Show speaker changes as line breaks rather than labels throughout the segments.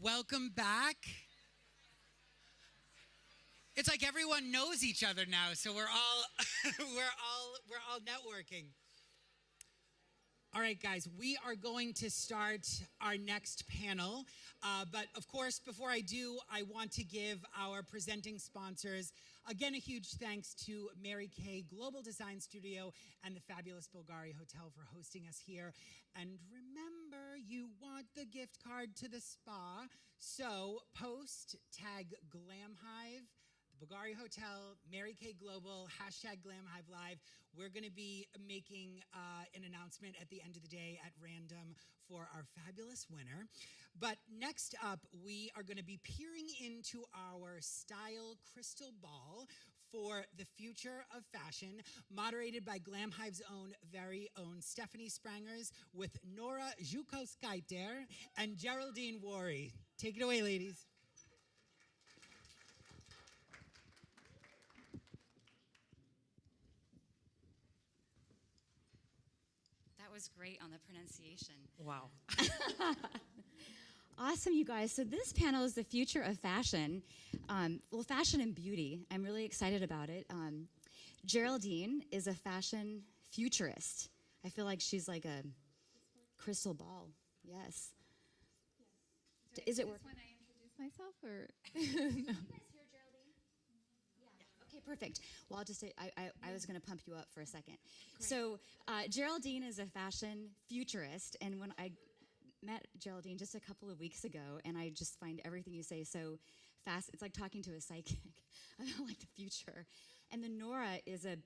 Welcome back. It's like everyone knows each other now, so we're all we're all networking. All right, guys, we are going to start our next panel. But of course, before I do, I want to give our presenting sponsors, again, a huge thanks to Mary Kay Global Design Studio and the fabulous Bulgari Hotel for hosting us here. And remember, you want the gift card to the spa. So post, tag Glamhive, Bulgari Hotel, Mary Kay Global, hashtag Glamhive Live. We're going to be making an announcement at the end of the day at random for our fabulous winner. But next up, we are going to be peering into our style crystal ball for the future of fashion, moderated by Glamhive's very own Stephanie Sprangers with Nora Zukauskaite and Geraldine Moore. Take it away, ladies.
That was great on the pronunciation.
Wow.
Awesome, you guys. So this panel is the future of fashion. Well, fashion and beauty. I'm really excited about it. Geraldine is a fashion futurist. I feel like she's like a crystal ball. Yes. Is it working?
When I introduce myself, or
Can you guys hear Geraldine? Yeah. Okay, perfect. Well, I'll just say, I was going to pump you up for a second. Great. So Geraldine is a fashion futurist, and when I met Geraldine just a couple of weeks ago, and I just find everything you say so fast. It's like talking to a psychic about like the future. And then Nora is a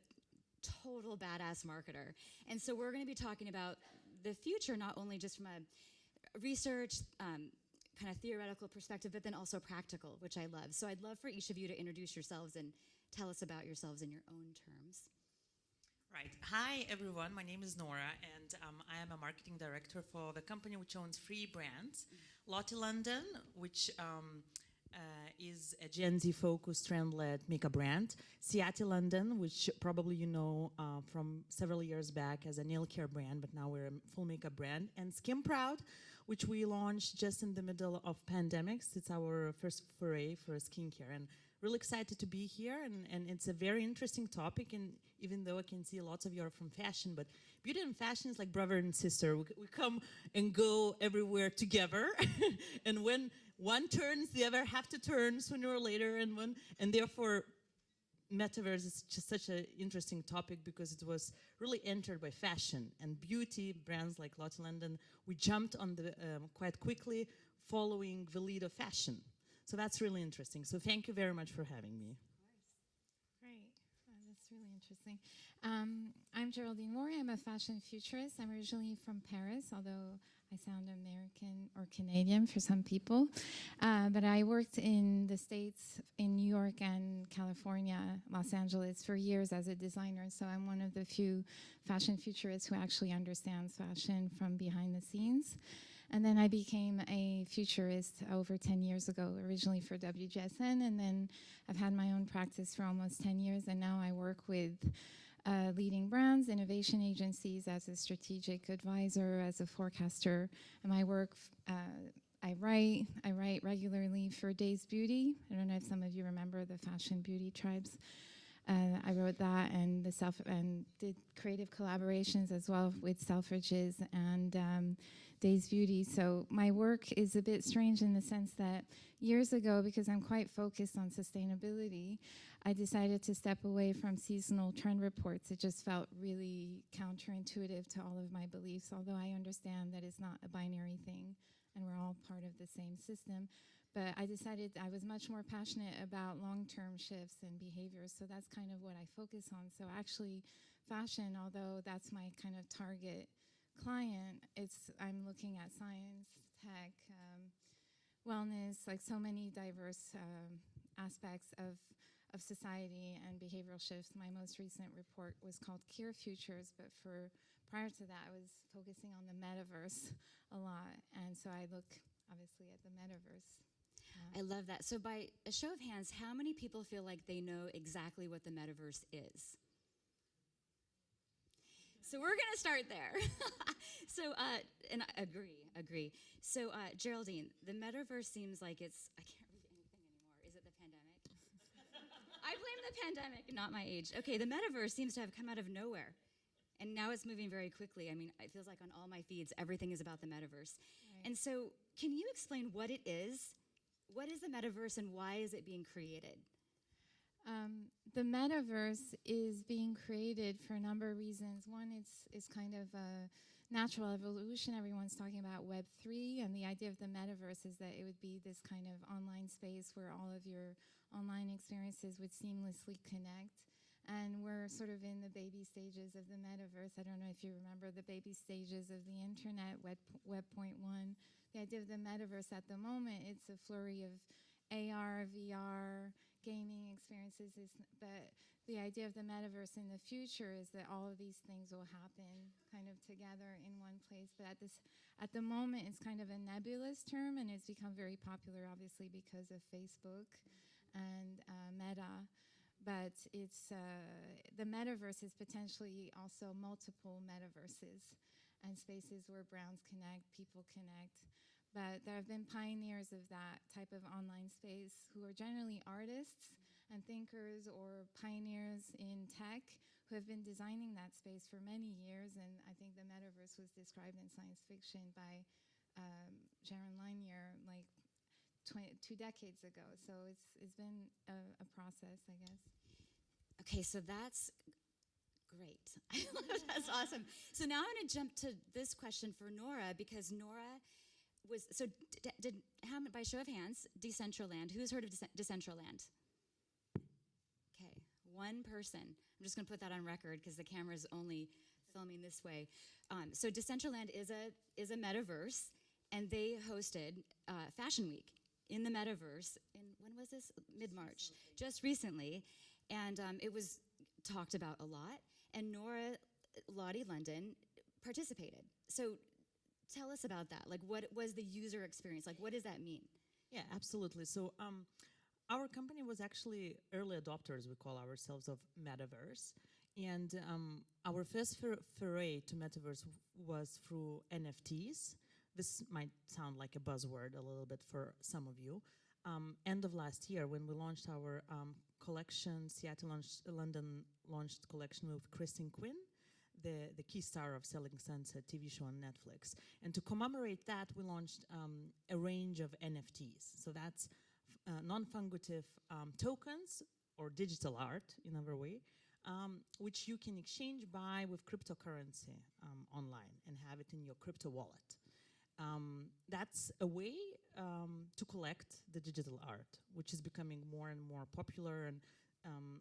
total badass marketer. And so we're going to be talking about the future, not only just from a research, kind of theoretical perspective, but then also practical, which I love. So I'd love for each of you to introduce yourselves and tell us about yourselves in your own terms.
Right. Hi, everyone. My name is Nora, and I am a marketing director for the company which owns 3 brands. Lottie London, which is a Gen Z-focused, trend-led makeup brand. Seattle London, which probably you know from several years back as a nail care brand, but now we're a full makeup brand. And Skin Proud, which we launched just in the middle of pandemics. It's our first foray for skincare. And really excited to be here, and it's a very interesting topic, and even though I can see lots of you are from fashion, but beauty and fashion is like brother and sister. We come and go everywhere together, and when one turns, the other have to turn sooner or later, and therefore Metaverse is just such an interesting topic because it was really entered by fashion and beauty. Brands like Lottie London, we jumped on the quite quickly following the lead of fashion. So that's really interesting. So thank you very much for having me.
of course. Great. That's really interesting. I'm Geraldine Moore. I'm a fashion futurist. I'm originally from Paris, although I sound American or Canadian for some people. But I worked in the States, in New York and California, Los Angeles, for years as a designer. So I'm one of the few fashion futurists who actually understands fashion from behind the scenes. And then I became a futurist over 10 years ago, originally for WGSN, and then I've had my own practice for almost 10 years, and now I work with leading brands, innovation agencies as a strategic advisor, as a forecaster. And my work, I write regularly for Days Beauty. I don't know if some of you remember the Fashion Beauty Tribes. I wrote that and did creative collaborations as well with Selfridges and Days Beauty. So my work is a bit strange in the sense that years ago, because I'm quite focused on sustainability, I decided to step away from seasonal trend reports. It just felt really counterintuitive to all of my beliefs, although I understand that it's not a binary thing and we're all part of the same system. But I decided I was much more passionate about long-term shifts and behaviors, so that's kind of what I focus on. So actually, fashion, although that's my kind of target client, I'm looking at science, tech, wellness, like so many diverse aspects of society and behavioral shifts. My most recent report was called Cure Futures, but prior to that, I was focusing on the metaverse a lot, and so I look obviously at the metaverse.
I love that. So by a show of hands, how many people feel like they know exactly what the metaverse is? So we're gonna start there. So, and I agree. So, Geraldine, the metaverse seems like it's, I can't read anything anymore. Is it the pandemic? I blame the pandemic, not my age. Okay, the metaverse seems to have come out of nowhere. And now it's moving very quickly. I mean, it feels like on all my feeds, everything is about the metaverse.
Right.
And so, can you explain what it is? What is the metaverse and why is it being created?
The metaverse is being created for a number of reasons. One, it's kind of a natural evolution. Everyone's talking about Web3, and the idea of the metaverse is that it would be this kind of online space where all of your online experiences would seamlessly connect. And we're sort of in the baby stages of the metaverse. I don't know if you remember the baby stages of the internet, Web.1. The idea of the metaverse at the moment, it's a flurry of AR, VR, gaming experiences, but the idea of the metaverse in the future is that all of these things will happen kind of together in one place. But at the moment, it's kind of a nebulous term, and it's become very popular, obviously, because of Facebook and Meta. But it's the metaverse is potentially also multiple metaverses and spaces where brands connect, people connect. But there have been pioneers of that type of online space who are generally artists and thinkers or pioneers in tech who have been designing that space for many years. And I think the metaverse was described in science fiction by Geraldine Moore like 2 decades ago. So it's been a process, I guess.
Okay, so that's great. That's awesome. So now I'm going to jump to this question for Nora, because Nora was, so did how, by show of hands, Decentraland, who's heard of Decentraland? Okay, one person. I'm just going to put that on record because the camera's only filming this way. So Decentraland is a metaverse, and they hosted Fashion Week in the metaverse in, when was this? Mid-March, just recently. And it was talked about a lot, and Lottie London participated. So tell us about that. Like, what was the user experience? Like, what does that mean?
Yeah, absolutely. So our company was actually early adopters, we call ourselves, of Metaverse. And our first foray to Metaverse was through NFTs. This might sound like a buzzword a little bit for some of you. End of last year, when we launched our collection, London launched collection with Kristen Quinn, the key star of Selling Sunset TV show on Netflix. And to commemorate that, we launched a range of NFTs. So that's non-fungitive tokens or digital art, in other way, which you can exchange buy with cryptocurrency online and have it in your crypto wallet. That's a way to collect the digital art, which is becoming more and more popular, and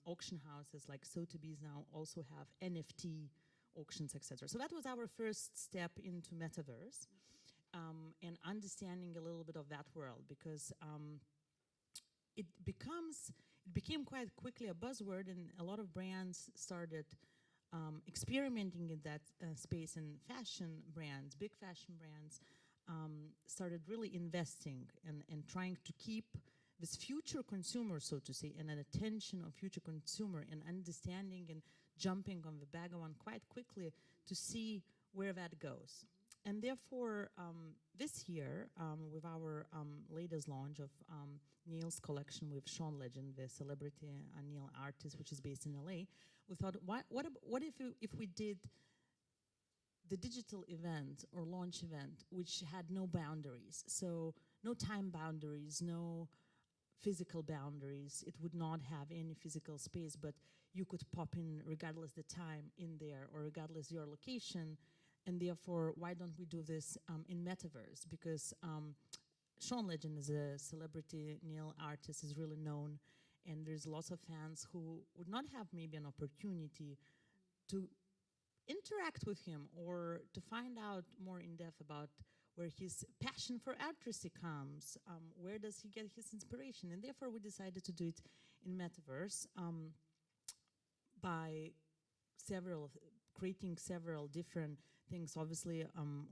auction houses like Sotheby's now also have NFT auctions, etc. So that was our first step into Metaverse, and understanding a little bit of that world, because it became quite quickly a buzzword, and a lot of brands started experimenting in that space, and fashion brands, big fashion brands, started really investing and trying to keep this future consumer, so to say, and an attention of future consumer, and understanding and jumping on the wagon quite quickly to see where that goes. And therefore, this year, with our latest launch of Neil's collection with Sean Legend, the celebrity Neil artist, which is based in LA, we thought, what if we did the digital event or launch event which had no boundaries, so no time boundaries, no physical boundaries. It would not have any physical space, but you could pop in regardless the time in there or regardless your location. And therefore, why don't we do this in Metaverse? Because Sean Legend is a celebrity, Neil artist is really known, and there's lots of fans who would not have maybe an opportunity to interact with him or to find out more in depth about where his passion for artistry comes, where does he get his inspiration. And therefore we decided to do it in Metaverse by creating several different things. Obviously,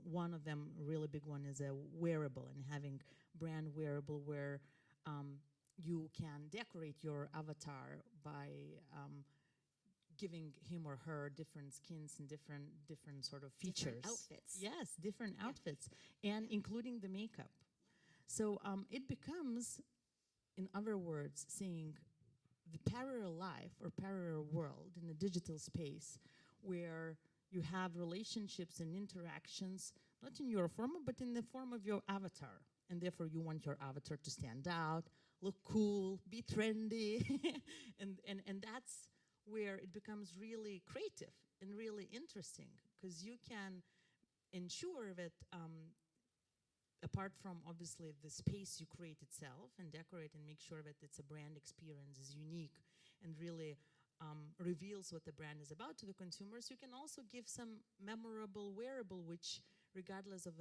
one of them, really big one, is a wearable, and having brand wearable where you can decorate your avatar by giving him or her different skins and different sort of features.
Different outfits.
Yes, different outfits, and including the makeup. So it becomes, in other words, saying the parallel life or parallel world in the digital space where you have relationships and interactions, not in your form, but in the form of your avatar. And therefore you want your avatar to stand out, look cool, be trendy. and that's where it becomes really creative and really interesting, because you can ensure that apart from obviously the space you create itself and decorate and make sure that it's a brand experience is unique and really reveals what the brand is about to the consumers, you can also give some memorable wearable, which regardless of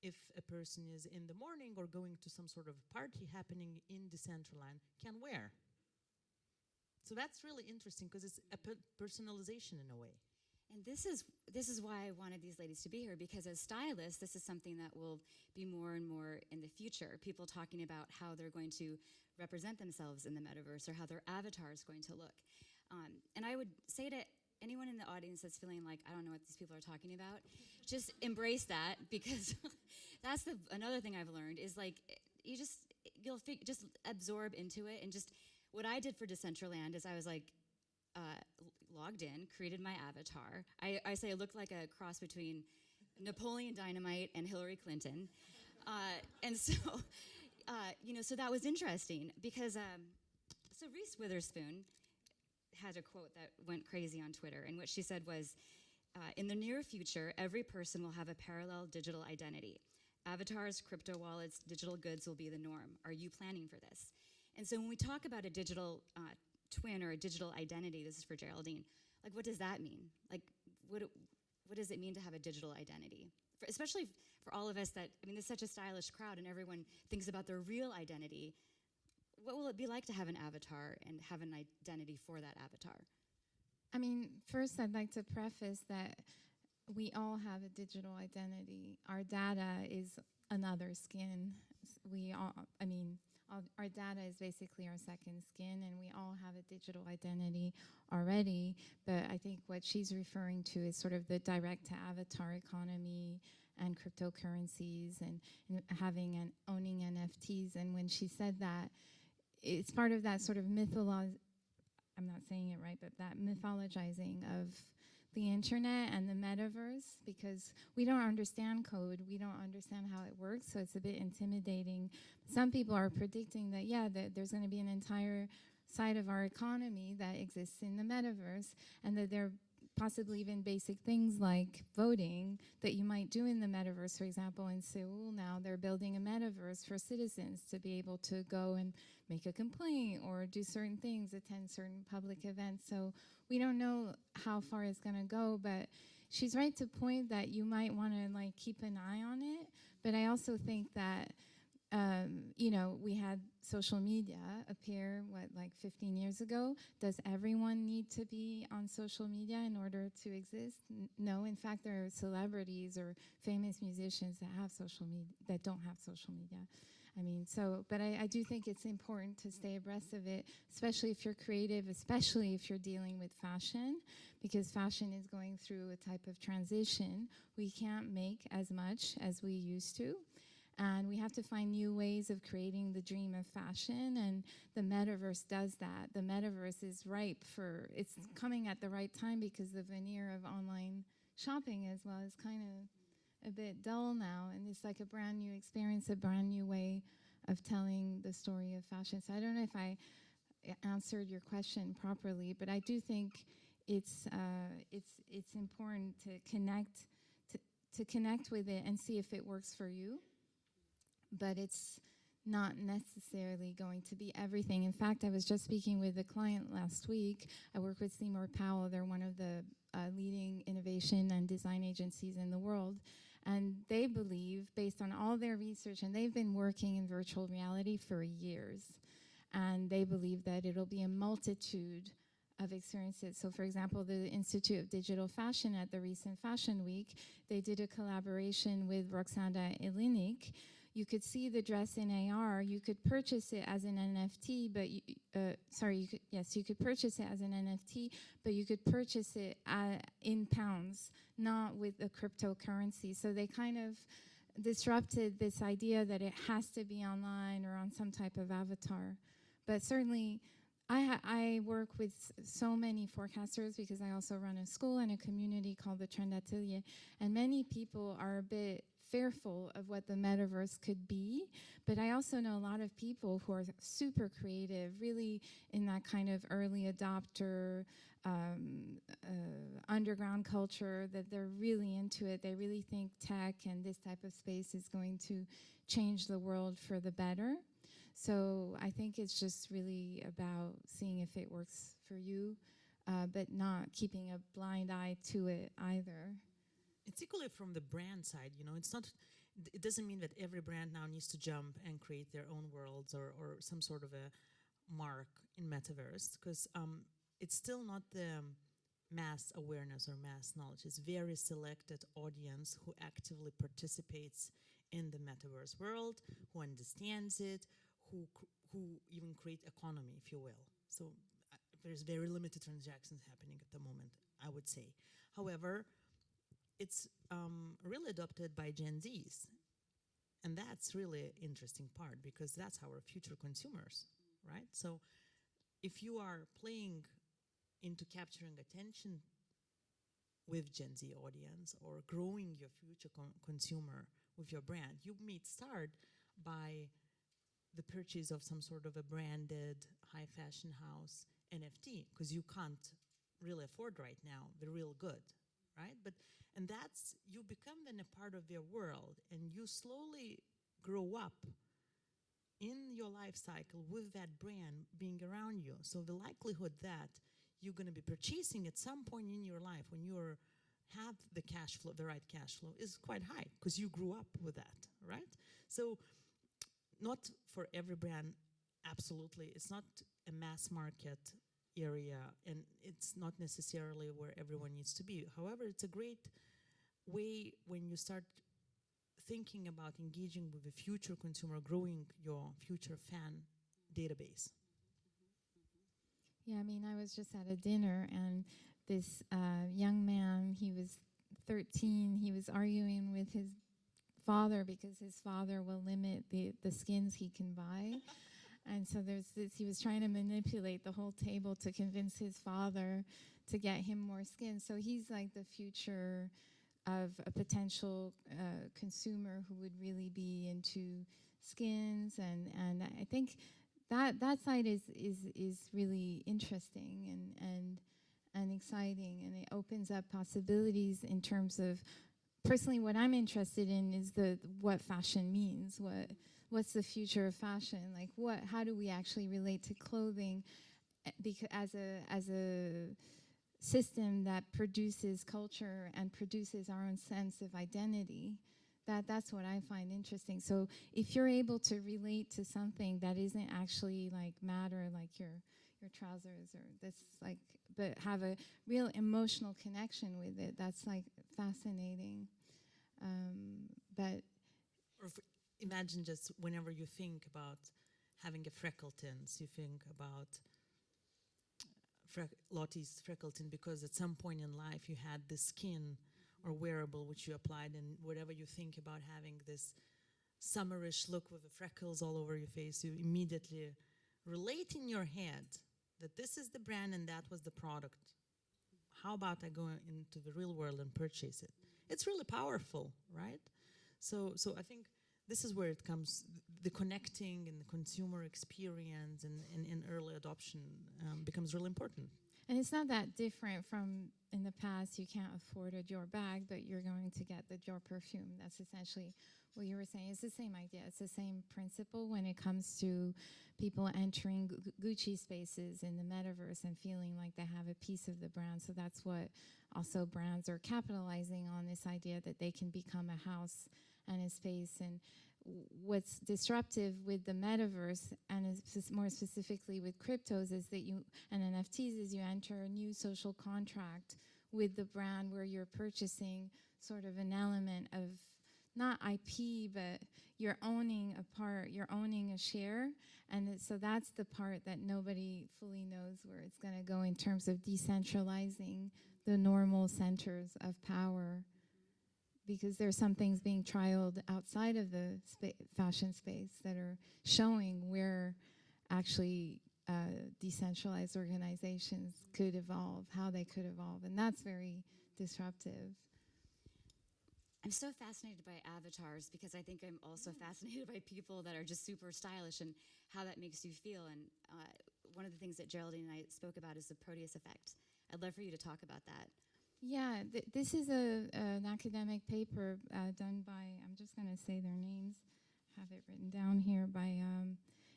if a person is in the morning or going to some sort of party happening in Decentraland, can wear. So that's really interesting because it's a personalization in a way.
And this is why I wanted these ladies to be here, because as stylists, this is something that will be more and more in the future. People talking about how they're going to represent themselves in the metaverse or how their avatar is going to look. And I would say to anyone in the audience that's feeling like, I don't know what these people are talking about, just embrace that, because that's another thing I've learned is like, you'll just absorb into it. And just what I did for Decentraland is I was like, logged in, created my avatar. I say I looked like a cross between Napoleon Dynamite and Hillary Clinton. And so, so that was interesting because, so Reese Witherspoon had a quote that went crazy on Twitter, and what she said was, in the near future, every person will have a parallel digital identity. Avatars, crypto wallets, digital goods will be the norm. Are you planning for this? And so when we talk about a digital twin or a digital identity, this is for Geraldine, like what does that mean? Like what does it mean to have a digital identity? Especially for all of us that, I mean, there's such a stylish crowd and everyone thinks about their real identity. What will it be like to have an avatar and have an identity for that avatar?
I mean, first I'd like to preface that we all have a digital identity. Our data is another skin. Our data is basically our second skin, and we all have a digital identity already. But I think what she's referring to is sort of the direct-to-avatar economy and cryptocurrencies and having and owning NFTs. And when she said that, it's part of that sort of I'm not saying it right, but that mythologizing of the internet and the metaverse, because we don't understand code, we don't understand how it works, so it's a bit intimidating. Some people are predicting that, that there's going to be an entire side of our economy that exists in the metaverse, and that there are possibly even basic things like voting that you might do in the metaverse. For example, in Seoul now, they're building a metaverse for citizens to be able to go and make a complaint or do certain things, attend certain public events. So we don't know how far it's going to go, but she's right to point that you might want to like keep an eye on it. But I also think that we had social media appear, 15 years ago? Does everyone need to be on social media in order to exist? No, in fact, there are celebrities or famous musicians that have social media, that don't have social media. I mean, but I do think it's important to stay abreast of it, especially if you're creative, especially if you're dealing with fashion, because fashion is going through a type of transition. We can't make as much as we used to. And we have to find new ways of creating the dream of fashion, and the metaverse does that. The metaverse is ripe it's coming at the right time, because the veneer of online shopping as well is kind of a bit dull now, and it's like a brand new experience, a brand new way of telling the story of fashion. So I don't know if I answered your question properly, but I do think it's important to connect with it and see if it works for you. But it's not necessarily going to be everything. In fact, I was just speaking with a client last week. I work with Seymour Powell. They're one of the leading innovation and design agencies in the world. And they believe, based on all their research, and they've been working in virtual reality for years, and they believe that it'll be a multitude of experiences. So for example, the Institute of Digital Fashion at the recent Fashion Week, they did a collaboration with Roxana Ilinik you could see the dress in AR. You could purchase it as an NFT, but you could purchase it as an NFT, but you could purchase it in pounds, not with a cryptocurrency. So they kind of disrupted this idea that it has to be online or on some type of avatar. But certainly, I work with so many forecasters because I also run a school and a community called the Trend Atelier, and many people are a bit fearful of what the metaverse could be, but I also know a lot of people who are super creative, really in that kind of early adopter, underground culture, that they're really into it. They really think tech and this type of space is going to change the world for the better. So I think it's just really about seeing if it works for you, but not keeping a blind eye to it either.
It's equally from the brand side, it doesn't mean that every brand now needs to jump and create their own worlds or some sort of a mark in Metaverse, because it's still not the mass awareness or mass knowledge. It's very selected audience who actively participates in the Metaverse world, who understands it, who even create economy, if you will. So there's very limited transactions happening at the moment, I would say. However, it's really adopted by Gen Zs. And that's really an interesting part, because that's our future consumers, right? So if you are playing into capturing attention with Gen Z audience or growing your future consumer with your brand, you may start by the purchase of some sort of a branded high fashion house NFT, because you can't really afford right now the real good, right? And that's, you become then a part of their world, and you slowly grow up in your life cycle with that brand being around you. So the likelihood that you're going to be purchasing at some point in your life when you have the cash flow, the right cash flow, is quite high, because you grew up with that, right? So not for every brand, absolutely. It's not a mass market area, and it's not necessarily where everyone needs to be. However, it's a great way when you start thinking about engaging with the future consumer, growing your future fan database.
Yeah, I mean, I was just at a dinner, and this young man, he was 13, he was arguing with his father because his father will limit the skins he can buy. And so there's this, he was trying to manipulate the whole table to convince his father to get him more skins. So he's like the future of a potential consumer who would really be into skins. And I think that side is really interesting and exciting, and it opens up possibilities in terms of, personally, what I'm interested in is what fashion means. What's the future of fashion? Like, how do we actually relate to clothing, because as a system that produces culture and produces our own sense of identity? That's what I find interesting. So if you're able to relate to something that isn't actually like matter, like your trousers, or that's like, but have a real emotional connection with it, that's like fascinating. But
imagine just whenever you think about having a freckle tint, you think about Lottie's freckle tint, because at some point in life you had the skin or wearable which you applied, and whatever you think about having this summerish look with the freckles all over your face, you immediately relate in your head that this is the brand and that was the product. How about I go into the real world and purchase it? It's really powerful, right? So I think this is where it comes, the connecting and the consumer experience and early adoption becomes really important.
And it's not that different from in the past. You can't afford a Dior bag, but you're going to get the Dior perfume. That's essentially what you were saying. It's the same idea. It's the same principle when it comes to people entering Gucci spaces in the metaverse and feeling like they have a piece of the brand. So that's what also brands are capitalizing on, this idea that they can become a house and a space. And what's disruptive with the metaverse, and more specifically with cryptos, is that and NFTs, is you enter a new social contract with the brand where you're purchasing sort of an element of not IP, but you're owning a part, you're owning a share. And so that's the part that nobody fully knows where it's going to go in terms of decentralizing the normal centers of power. Because there's some things being trialed outside of the fashion space that are showing where actually decentralized organizations could evolve, how they could evolve. And that's very disruptive.
I'm so fascinated by avatars because I think I'm also fascinated by people that are just super stylish and how that makes you feel. And one of the things that Geraldine and I spoke about is the Proteus Effect. I'd love for you to talk about that.
Yeah, this is an academic paper done by, I'm just going to say their names, have it written down here, by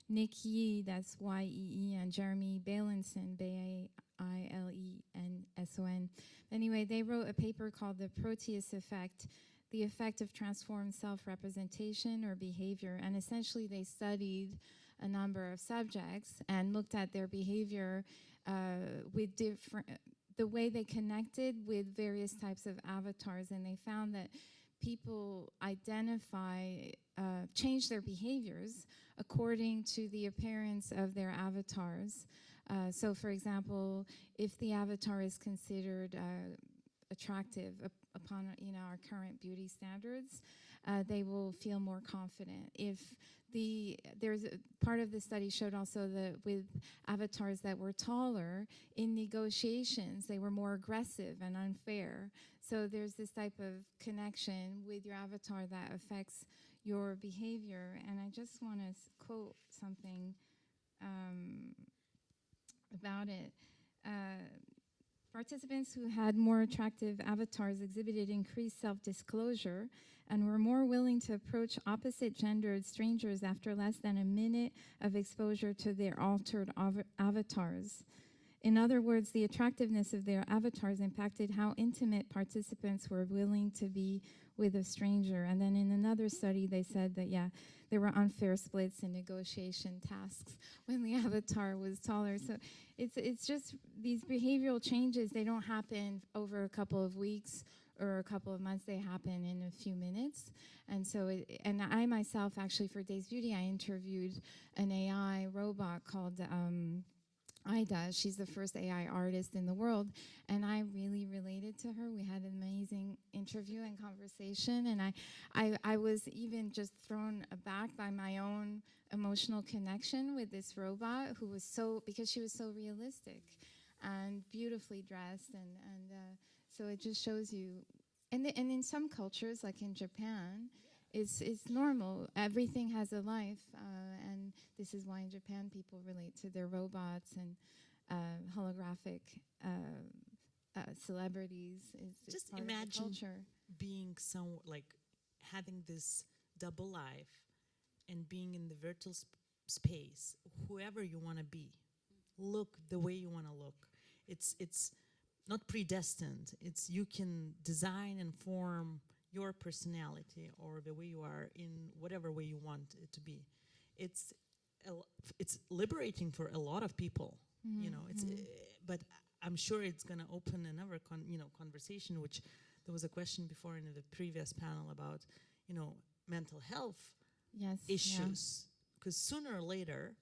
Nick Yee, that's Y-E-E, and Jeremy Bailenson, B-A-I-L-E-N-S-O-N. Anyway, they wrote a paper called The Proteus Effect, the effect of transformed self-representation or behavior. And essentially they studied a number of subjects and looked at their behavior with different, the way they connected with various types of avatars. And they found that people change their behaviors according to the appearance of their avatars. So for example, if the avatar is considered attractive upon our current beauty standards, they will feel more confident. If there's a part of the study showed also that with avatars that were taller, in negotiations they were more aggressive and unfair. So there's this type of connection with your avatar that affects your behavior. And I just want to quote something about it. Participants who had more attractive avatars exhibited increased self-disclosure and were more willing to approach opposite-gendered strangers after less than a minute of exposure to their altered avatars. In other words, the attractiveness of their avatars impacted how intimate participants were willing to be with a stranger. And then in another study, they said that, there were unfair splits in negotiation tasks when the avatar was taller. So it's just these behavioral changes, they don't happen over a couple of weeks or a couple of months, they happen in a few minutes. And so, and I myself, actually, for Days Beauty, I interviewed an AI robot called Ida. She's the first AI artist in the world, and I really related to her. We had an amazing interview and conversation, and I was even just thrown aback by my own emotional connection with this robot who was because she was so realistic and beautifully dressed, and so it just shows you, and in some cultures, like in Japan, it's normal. Everything has a life, and this is why in Japan people relate to their robots and holographic celebrities. It's
Just
part of the
imagine
culture.
being like having this double life and being in the virtual space, whoever you want to be, look the way you want to look. It's not predestined. It's you can design and form your personality or the way you are in whatever way you want it to be. It's liberating for a lot of people, but I'm sure it's going to open another conversation, which there was a question before in the previous panel about, mental health issues, because sooner or later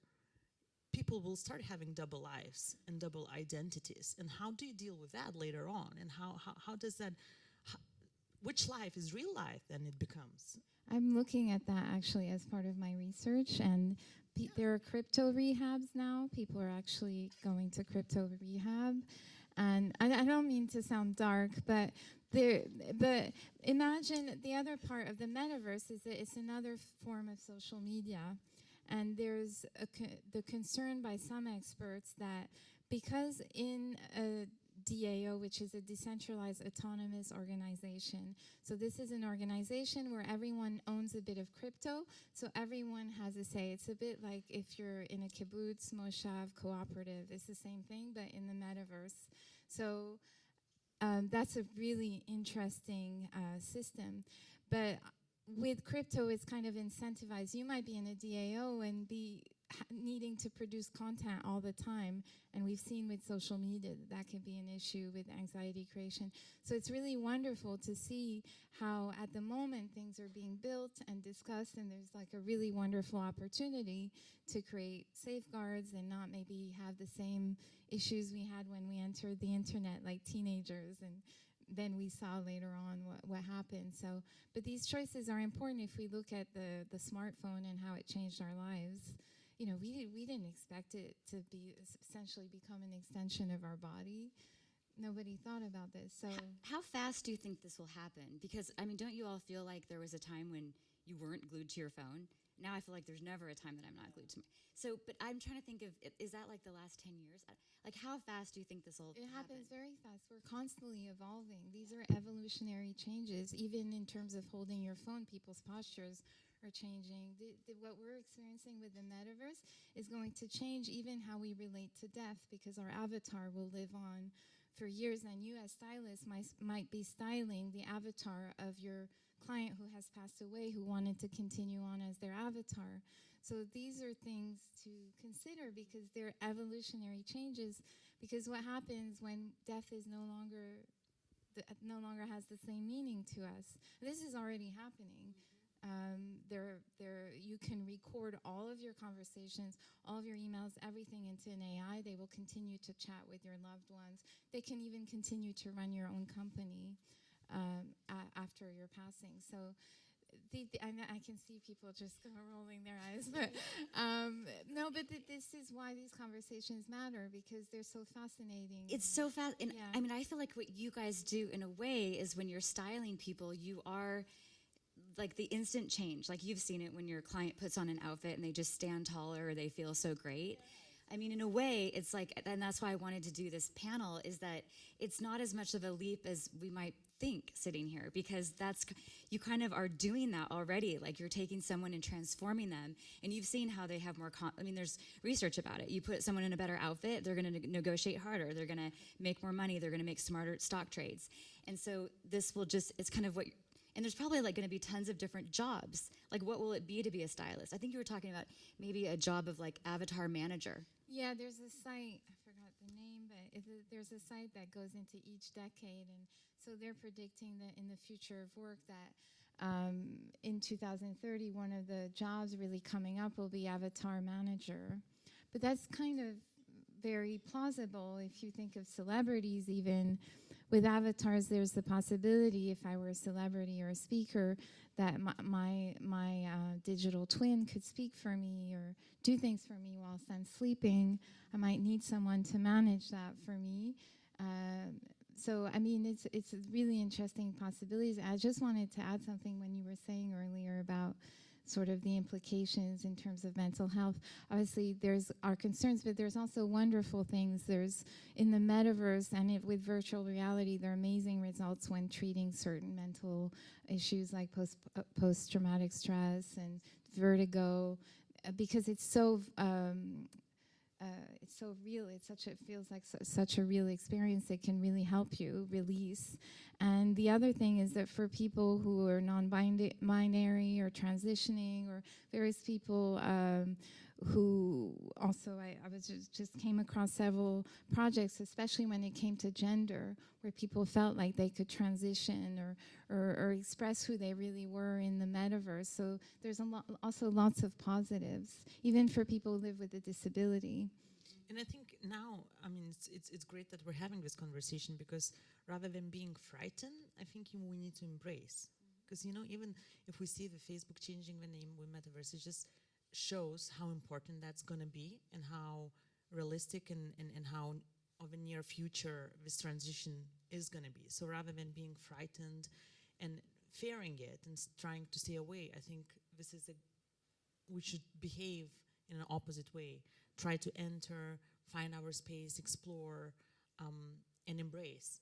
people will start having double lives and double identities. And how do you deal with that later on? And how does that, which life is real life then it becomes?
I'm looking at that actually as part of my research, and there are crypto rehabs now. People are actually going to crypto rehab, and I don't mean to sound dark, but imagine the other part of the metaverse is that it's another form of social media, and there's the concern by some experts that because in a DAO, which is a decentralized autonomous organization. So this is an organization where everyone owns a bit of crypto, so everyone has a say. It's a bit like if you're in a kibbutz, moshav, cooperative. It's the same thing, but in the metaverse. So that's a really interesting system. But with crypto, it's kind of incentivized. You might be in a DAO and be needing to produce content all the time. And we've seen with social media that can be an issue with anxiety creation. So it's really wonderful to see how at the moment things are being built and discussed, and there's like a really wonderful opportunity to create safeguards and not maybe have the same issues we had when we entered the internet, like teenagers, and then we saw later on what happened. So, but these choices are important. If we look at the smartphone and how it changed our lives, you know, we didn't expect it to be essentially become an extension of our body. Nobody thought about this. So,
How fast do you think this will happen? Because, I mean, don't you all feel like there was a time when you weren't glued to your phone? Now I feel like there's never a time that I'm not glued to my. So, but I'm trying to think of, is that like the last 10 years? Like, how fast do you think this will happen?
it happens very fast. We're constantly evolving. These are evolutionary changes. Even in terms of holding your phone, people's postures are changing. What we're experiencing with the metaverse is going to change even how we relate to death, because our avatar will live on for years, and you as stylists might be styling the avatar of your client who has passed away, who wanted to continue on as their avatar. So these are things to consider because they're evolutionary changes, because what happens when death is no longer has the same meaning to us. This is already happening. You can record all of your conversations, all of your emails, everything into an AI. They will continue to chat with your loved ones. They can even continue to run your own company after your passing. So I can see people just rolling their eyes. But this is why these conversations matter, because they're so fascinating.
It's so fast. And
Yeah.
I mean, I feel like what you guys do in a way is when you're styling people, you are like the instant change. Like you've seen it when your client puts on an outfit and they just stand taller or they feel so great. I mean, in a way, it's like, and that's why I wanted to do this panel, is that it's not as much of a leap as we might think sitting here, because you kind of are doing that already. Like you're taking someone and transforming them, and you've seen how they have more, there's research about it. You put someone in a better outfit, they're gonna negotiate harder, they're gonna make more money, they're gonna make smarter stock trades. And so this will it's kind of and there's probably like going to be tons of different jobs. Like what will it be to be a stylist? I think you were talking about maybe a job of like avatar manager.
Yeah, there's a site, I forgot the name, but there's a site that goes into each decade. And so they're predicting that in the future of work that in 2030, one of the jobs really coming up will be avatar manager. But that's kind of very plausible if you think of celebrities. Even with avatars, there's the possibility, if I were a celebrity or a speaker, that my digital twin could speak for me or do things for me whilst I'm sleeping. I might need someone to manage that for me. So, I mean, it's really interesting possibilities. I just wanted to add something when you were saying earlier about sort of the implications in terms of mental health. Obviously, there's our concerns, but there's also wonderful things. There's in the metaverse and with virtual reality, there are amazing results when treating certain mental issues like post-traumatic stress and vertigo, because it's so real. It feels like such a real experience. It can really help you release. And the other thing is that for people who are non-binary or transitioning, or various people who also, I was just came across several projects, especially when it came to gender, where people felt like they could transition or express who they really were in the metaverse. So there's also lots of positives, even for people who live with a disability.
And I think now, I mean, it's great that we're having this conversation, because rather than being frightened, I think we need to embrace. Because, you know, even if we see the Facebook changing the name with Metaverse, it just shows how important that's going to be and how realistic and how of a near future this transition is going to be. So rather than being frightened and fearing it and trying to stay away, I think we should behave in an opposite way. Try to enter, find our space, explore, and embrace,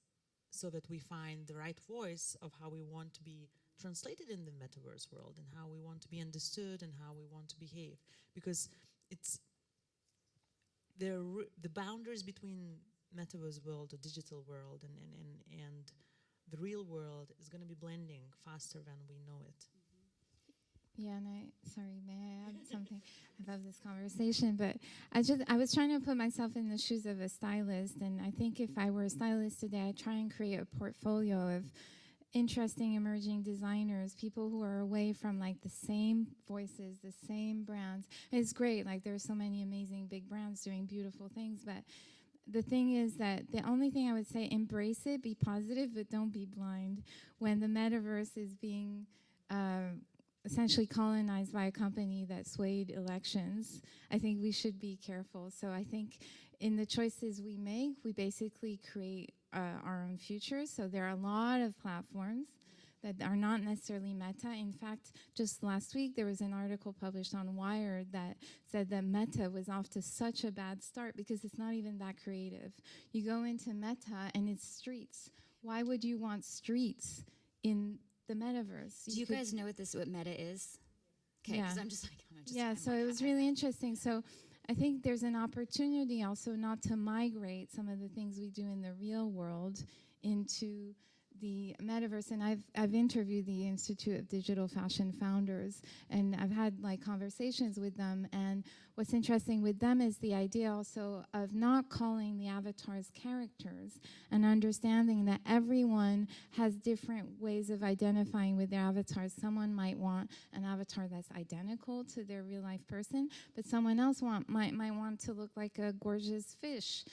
so that we find the right voice of how we want to be translated in the metaverse world and how we want to be understood and how we want to behave. Because it's the boundaries between metaverse world, the digital world, and the real world is going to be blending faster than we know it.
Yeah, and may I add something about this conversation? But I was trying to put myself in the shoes of a stylist, and I think if I were a stylist today, I'd try and create a portfolio of interesting emerging designers, people who are away from like the same voices, the same brands. It's great, like there's so many amazing big brands doing beautiful things, but the thing is that the only thing I would say, embrace it, be positive, but don't be blind. When the metaverse is being essentially colonized by a company that swayed elections, I think we should be careful. So I think in the choices we make, we basically create our own future. So there are a lot of platforms that are not necessarily Meta. In fact, just last week, there was an article published on Wired that said that Meta was off to such a bad start because it's not even that creative. You go into Meta and it's streets. Why would you want streets in the metaverse?
Do you guys know what Meta is? Okay, because
Yeah.
I'm just like,
So it was really interesting. So I think there's an opportunity also not to migrate some of the things we do in the real world into the metaverse. And I've interviewed the Institute of Digital Fashion Founders, and I've had like conversations with them. And what's interesting with them is the idea also of not calling the avatars characters and understanding that everyone has different ways of identifying with their avatars. Someone might want an avatar that's identical to their real life person, but someone else might want to look like a gorgeous fish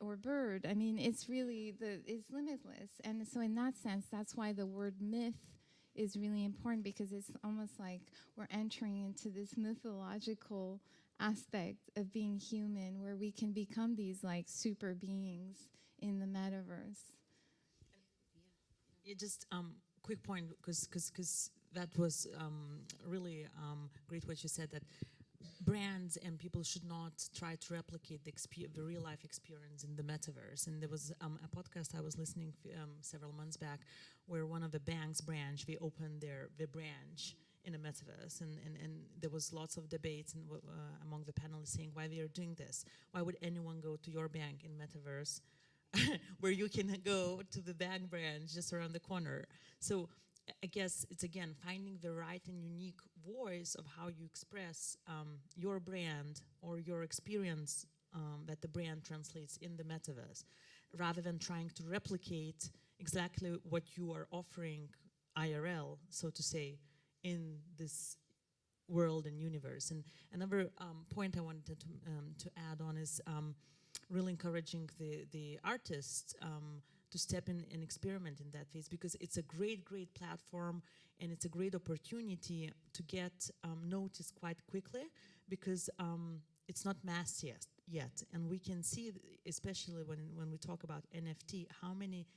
or bird. I mean, it's really, it's limitless. And so in that sense, that's why the word myth is really important, because it's almost like we're entering into this mythological aspect of being human, where we can become these like super beings in the metaverse.
Yeah, just quick point, because that was really great what you said, that brands and people should not try to replicate the real life experience in the metaverse. And there was a podcast I was listening several months back where one of the bank's branch, they opened their branch in a metaverse, and there was lots of debates among the panelists saying why they are doing this. Why would anyone go to your bank in metaverse where you can go to the bank branch just around the corner? So I guess it's, again, finding the right and unique voice of how you express your brand or your experience that the brand translates in the metaverse, rather than trying to replicate exactly what you are offering IRL, so to say, in this world and universe. And another point I wanted to add on is really encouraging the artists to step in and experiment in that phase, because it's a great platform, and it's a great opportunity to get noticed quite quickly, because it's not mass yet. And we can see, especially when we talk about NFT, how many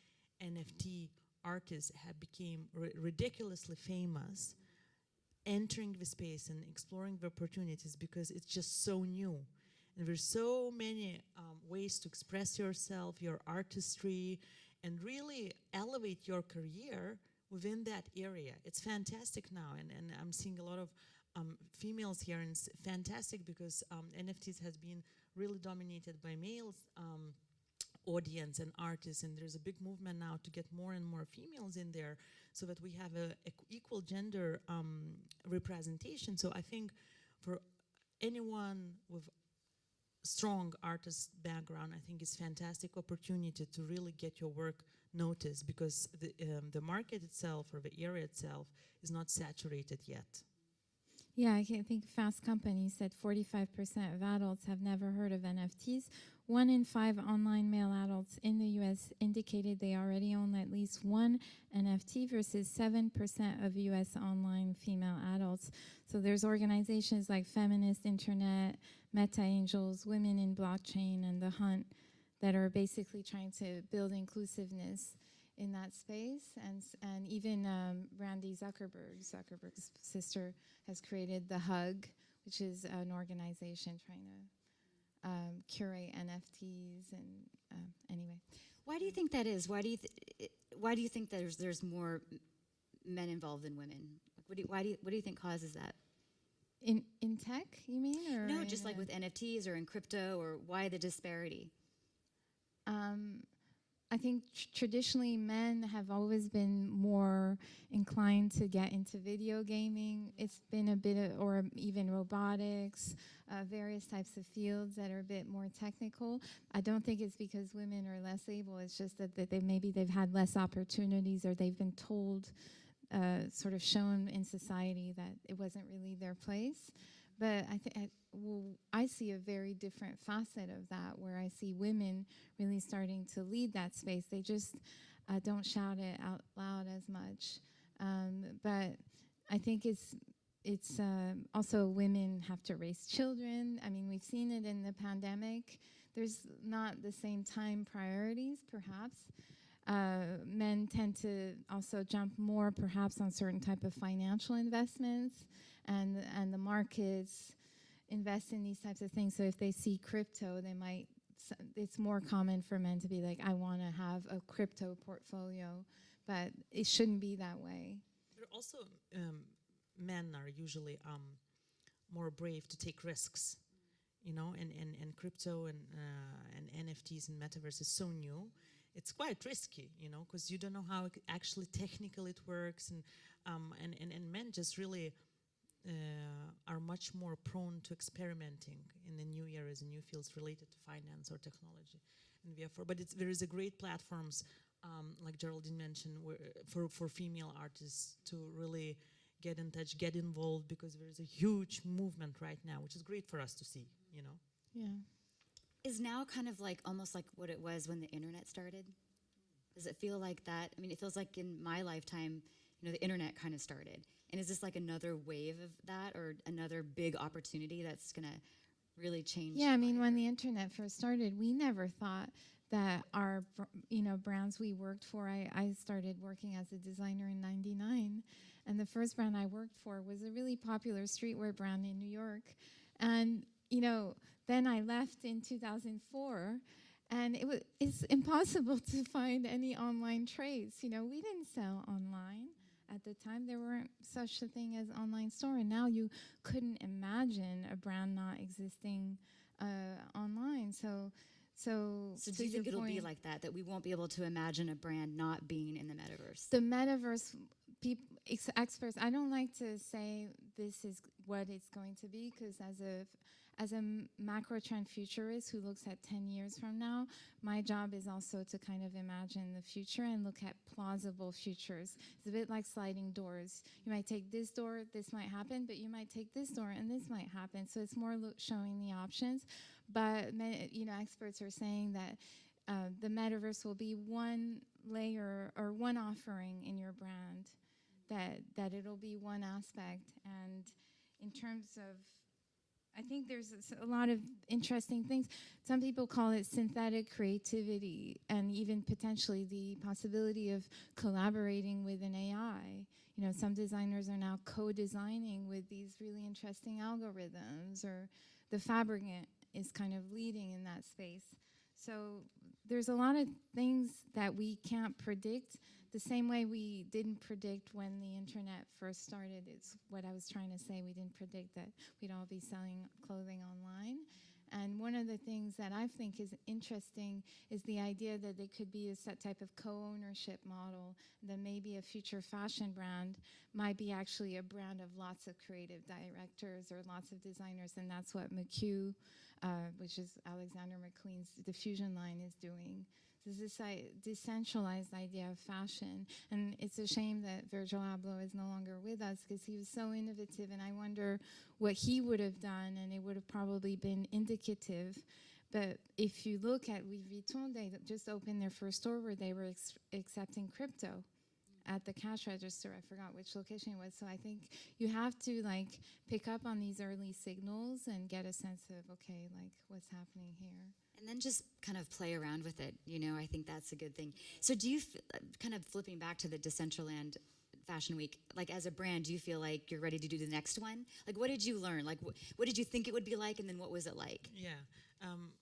NFT artists have become ridiculously famous, entering the space and exploring the opportunities, because it's just so new. And there's so many ways to express yourself, your artistry, and really elevate your career within that area. It's fantastic now, and I'm seeing a lot of females here, and it's fantastic because NFTs has been really dominated by males audience and artists, and there's a big movement now to get more and more females in there so that we have a equal gender representation. So I think for anyone with strong artist background, I think it's fantastic opportunity to really get your work noticed, because the market itself, or the area itself, is not saturated yet.
Yeah, I think Fast Company said 45% of adults have never heard of NFTs. 1 in 5 online male adults in the U.S. indicated they already own at least one NFT, versus 7% of U.S. online female adults. So there's organizations like Feminist Internet, Meta Angels, Women in Blockchain, and The Hunt that are basically trying to build inclusiveness in that space. And even Randy Zuckerberg's sister has created The Hug, which is an organization trying to curate NFTs. And anyway,
why do you think that is? Why do you think there's more men involved than women? What do you think causes that?
In tech, you mean? Or
no, just like with NFTs or in crypto, or why the disparity?
I think traditionally men have always been more inclined to get into video gaming. It's been a bit of, or even robotics, various types of fields that are a bit more technical. I don't think it's because women are less able. It's just that they've had less opportunities, or they've been told, sort of shown in society that it wasn't really their place. But I see a very different facet of that, where I see women really starting to lead that space. They just don't shout it out loud as much. But I think it's also women have to raise children. I mean, we've seen it in the pandemic. There's not the same time priorities, perhaps. Men tend to also jump more, perhaps, on certain type of financial investments, and the markets invest in these types of things. So if they see crypto, they might. It's more common for men to be like, I want to have a crypto portfolio, but it shouldn't be that way.
But also, men are usually more brave to take risks, you know, and crypto and NFTs and Metaverse is so new. It's quite risky, you know, because you don't know how actually technical it works, and men just really are much more prone to experimenting in the new areas and new fields related to finance or technology and VR4. But there is a great platforms, like Geraldine mentioned, for female artists to really get in touch, get involved, because there is a huge movement right now, which is great for us to see, you know.
Yeah.
Is now kind of like almost like what it was when the internet started? Does it feel like that? I mean, it feels like in my lifetime, you know, the internet kind of started. And is this like another wave of that, or another big opportunity that's going to really change?
Yeah, I mean, when the internet first started, we never thought that our, brands we worked for, I started working as a designer in '99, and the first brand I worked for was a really popular streetwear brand in New York. And, then I left in 2004, and it's impossible to find any online trades. We didn't sell online. At the time, there weren't such a thing as online store, and now you couldn't imagine a brand not existing online. So
do you think it'll be like that we won't be able to imagine a brand not being in the metaverse?
The metaverse, experts, I don't like to say this is what it's going to be, because as a macro trend futurist who looks at 10 years from now, my job is also to kind of imagine the future and look at plausible futures. It's a bit like sliding doors. You might take this door, this might happen, but you might take this door and this might happen. So it's more showing the options. But experts are saying that the metaverse will be one layer or one offering in your brand, that it'll be one aspect. And in terms of, I think there's a lot of interesting things. Some people call it synthetic creativity, and even potentially the possibility of collaborating with an AI. Some designers are now co-designing with these really interesting algorithms, or the Fabricant is kind of leading in that space. So there's a lot of things that we can't predict, the same way we didn't predict when the internet first started. It's what I was trying to say. We didn't predict that we'd all be selling clothing online. And one of the things that I think is interesting is the idea that there could be a set type of co-ownership model, that maybe a future fashion brand might be actually a brand of lots of creative directors or lots of designers, and that's what McHugh, which is Alexander McQueen's diffusion line, is doing. There's this decentralized idea of fashion, and it's a shame that Virgil Abloh is no longer with us, because he was so innovative, and I wonder what he would have done, and it would have probably been indicative. But if you look at Louis Vuitton, they just opened their first store where they were accepting crypto at the cash register. I forgot which location it was. So I think you have to pick up on these early signals and get a sense of, okay, what's happening here.
And then just kind of play around with it. I think that's a good thing. So do you, kind of flipping back to the Decentraland Fashion Week, as a brand, do you feel like you're ready to do the next one? What did you learn? What did you think it would be like, and then what was it like?
Yeah,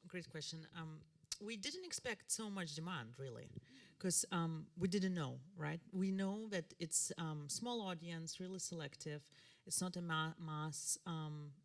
great question. We didn't expect so much demand, really, because we didn't know, right? We know that it's small audience, really selective, It's not a mass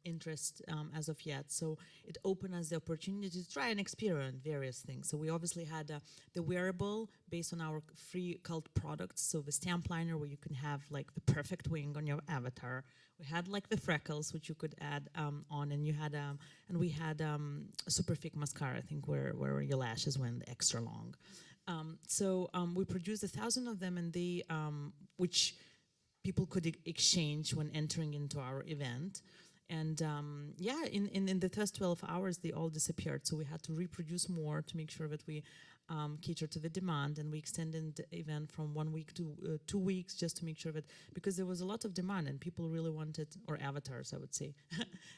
interest as of yet. So it opened us the opportunity to try and experiment various things. So we obviously had the wearable based on our free cult products. So the stamp liner where you can have like the perfect wing on your avatar. We had like the freckles which you could add on, and you had and we had a super thick mascara, I think, where your lashes went extra long. So we produced 1,000 of them, and they which people could exchange when entering into our event. And yeah, in the first 12 hours, they all disappeared. So we had to reproduce more to make sure that we cater to the demand. And we extended the event from 1 week to 2 weeks just to make sure that, because there was a lot of demand and people really wanted, or avatars, I would say,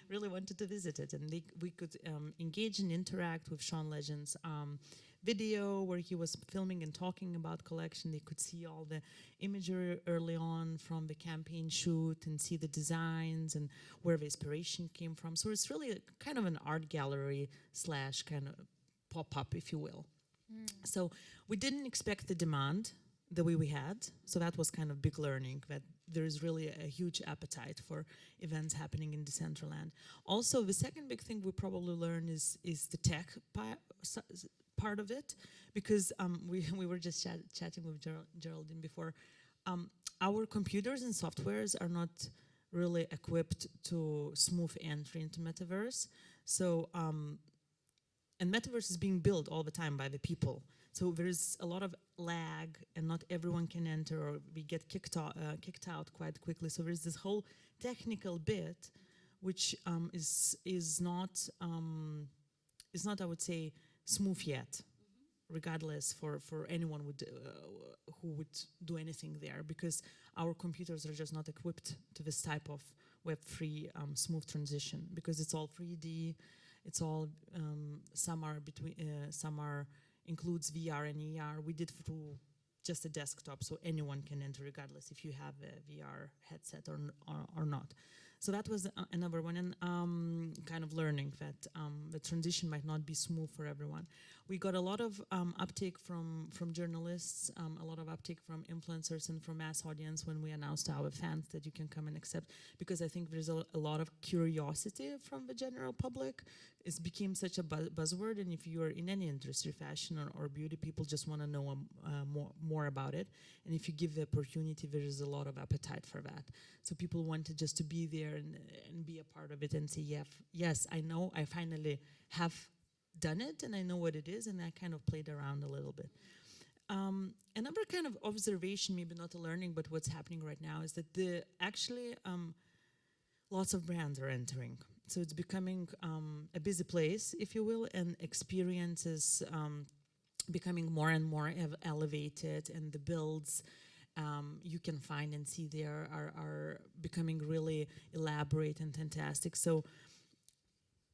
really wanted to visit it. And we could engage and interact with Sean Legend's video where he was filming and talking about collection. They could see all the imagery early on from the campaign shoot and see the designs and where the inspiration came from. So it's really a, kind of an art gallery slash kind of pop-up, if you will. So we didn't expect the demand the way we had. So that was kind of big learning, that there is really a huge appetite for events happening in Decentraland. Also, the second big thing we probably learned is the tech part of it, because we were just chatting with Geraldine before. Our computers and softwares are not really equipped to smooth entry into Metaverse. So, and Metaverse is being built all the time by the people. So there is a lot of lag, and not everyone can enter, or we get kicked out quite quickly. So there's this whole technical bit, which is not I would say, smooth yet, regardless for anyone who would do anything there, because our computers are just not equipped to this type of Web3 smooth transition, because it's all 3D, it's all some are includes VR and ER. We did through just a desktop, so anyone can enter regardless if you have a VR headset or not. So that was another one, and kind of learning that the transition might not be smooth for everyone. We got a lot of uptake from journalists, a lot of uptake from influencers and from mass audience when we announced to our fans that you can come and accept, because I think there's a lot of curiosity from the general public. It became such a buzzword, and if you're in any industry, fashion or beauty, people just want to know more about it. And if you give the opportunity, there is a lot of appetite for that. So people wanted just to be there and be a part of it and say, yes, I know, I finally have done it and I know what it is, and I kind of played around a little bit. Another kind of observation, maybe not a learning, but what's happening right now is that actually lots of brands are entering. So it's becoming a busy place, if you will, and experiences becoming more and more elevated, and the builds you can find and see there are becoming really elaborate and fantastic. So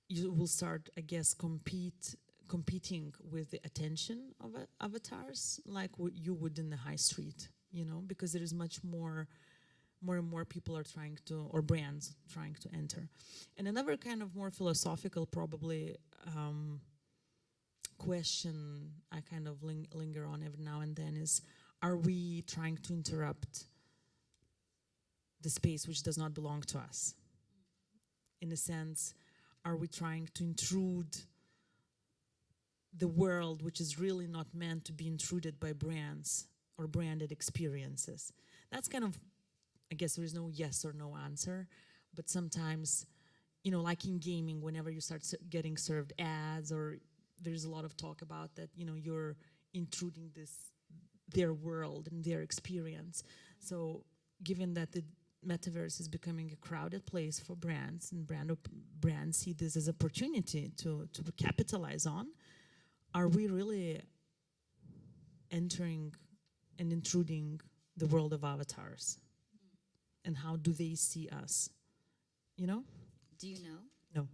you will start, I guess, competing with the attention of avatars, like what you would in the high street, you know, because there is more and more people are trying to, or brands trying to enter. And another kind of more philosophical, probably, question I kind of linger on every now and then is, are we trying to interrupt the space which does not belong to us? In a sense, are we trying to intrude the world which is really not meant to be intruded by brands or branded experiences? That's kind of, I guess there is no yes or no answer, but sometimes, you know, like in gaming, whenever you start getting served ads, or there's a lot of talk about that, you know, you're intruding their world and their experience. So given that the Metaverse is becoming a crowded place for brands, and brands see this as an opportunity to capitalize on, are we really entering and intruding the world of avatars? And how do they see us? You know?
Do you know?
No.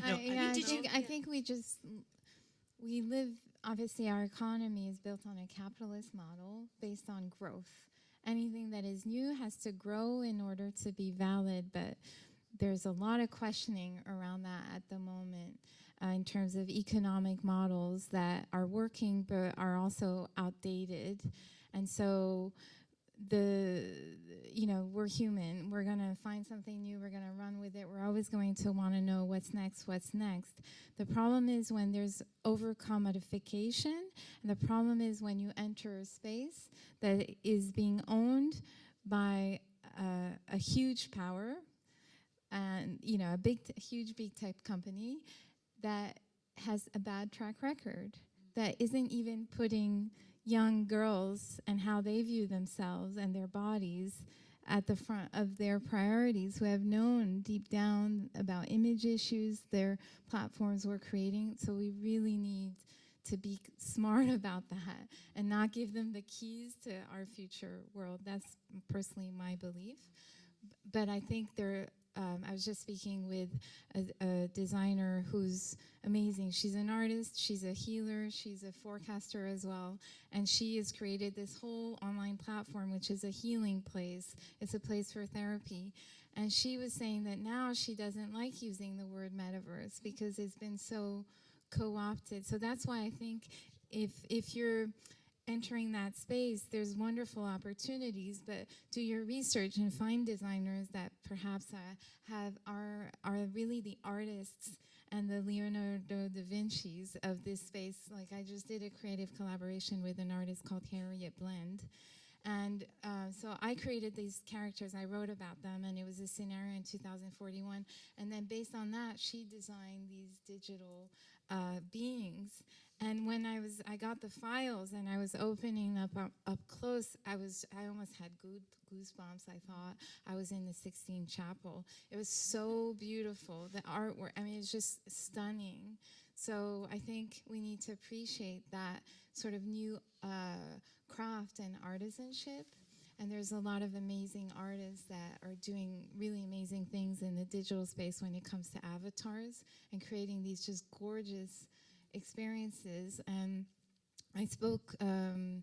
I think we live, obviously our economy is built on a capitalist model based on growth. Anything that is new has to grow in order to be valid, but there's a lot of questioning around that at the moment in terms of economic models that are working but are also outdated. And so we're human. We're going to find something new. We're going to run with it. We're always going to want to know what's next. The problem is when there's over-commodification, and the problem is when you enter a space that is being owned by a huge power and, huge big tech company that has a bad track record, that isn't even putting young girls and how they view themselves and their bodies at the front of their priorities, who have known deep down about image issues their platforms were creating. So we really need to be smart about that and not give them the keys to our future world. That's personally my belief. But I think I was just speaking with a designer who's amazing. She's an artist, she's a healer, she's a forecaster as well. And she has created this whole online platform, which is a healing place. It's a place for therapy. And she was saying that now she doesn't like using the word metaverse because it's been so co-opted. So that's why I think if you're entering that space, there's wonderful opportunities, but do your research and find designers that perhaps are really the artists and the Leonardo da Vinci's of this space. Like I just did a creative collaboration with an artist called Harriet Blend. And so I created these characters, I wrote about them, and it was a scenario in 2041. And then based on that, she designed these digital beings. And when I got the files and I was opening up close, I almost had goosebumps. I thought I was in the Sixtine Chapel. It was so beautiful. The artwork, it's just stunning. So I think we need to appreciate that sort of new craft and artisanship. And there's a lot of amazing artists that are doing really amazing things in the digital space when it comes to avatars and creating these just gorgeous experiences. And I spoke, I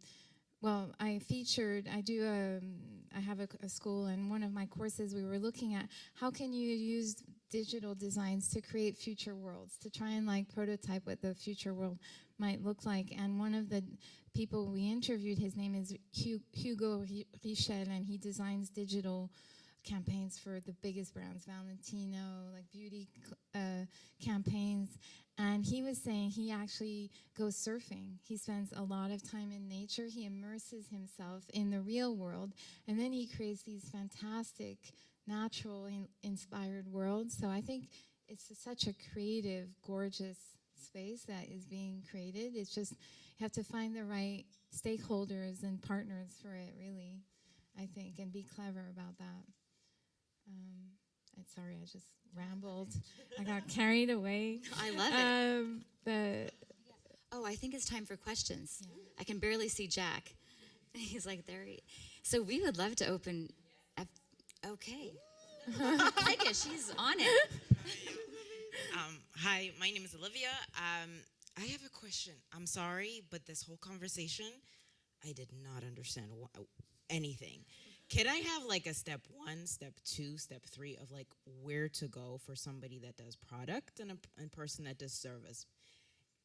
have a school, and one of my courses we were looking at how can you use digital designs to create future worlds, to try and prototype what the future world might look like. And one of the people we interviewed, his name is Hugo Richel, and he designs digital campaigns for the biggest brands, Valentino, beauty campaigns. And he was saying he actually goes surfing. He spends a lot of time in nature. He immerses himself in the real world. And then he creates these fantastic, natural, inspired worlds. So I think it's such a creative, gorgeous space that is being created. It's just, you have to find the right stakeholders and partners for it, really, I think, and be clever about that. Sorry, I just rambled. I got carried away.
I love it.
But
I think it's time for questions.
Yeah.
I can barely see Jack. He's there. So we would love to open. Okay. Take it. She's on it.
Hi, my name is Olivia. I have a question. I'm sorry, but this whole conversation, I did not understand anything. Can I have a step 1, step 2, step 3 of where to go for somebody that does product and a person that does service?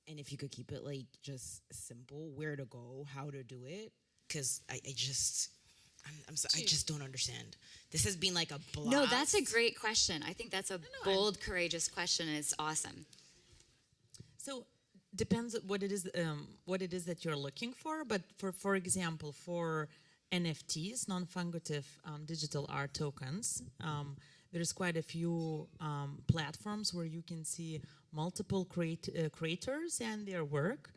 And if you could keep it just simple, where to go, how to do it? Because I'm sorry, I just don't understand. This has been a blast.
No, that's a great question. I think that's a bold, courageous question, and it's awesome.
So depends what it is that you're looking for. But for example, for NFTs, non-fungitive digital art tokens, there's quite a few platforms where you can see multiple creators and their work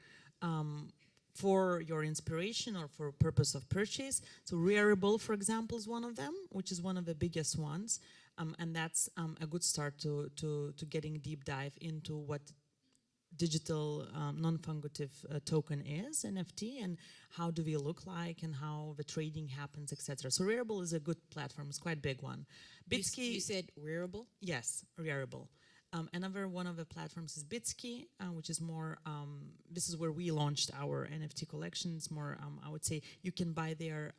for your inspiration or for purpose of purchase. So Rarible, for example, is one of them, which is one of the biggest ones. And that's a good start to getting deep dive into what digital non-fungitive token is, NFT, and how do we look like and how the trading happens, etc. So Rarible is a good platform. It's quite a big one. Bitsky,
You said Rarible?
Yes, Rarible. Another one of the platforms is Bitsky, which is more, this is where we launched our NFT collections. More, I would say you can buy there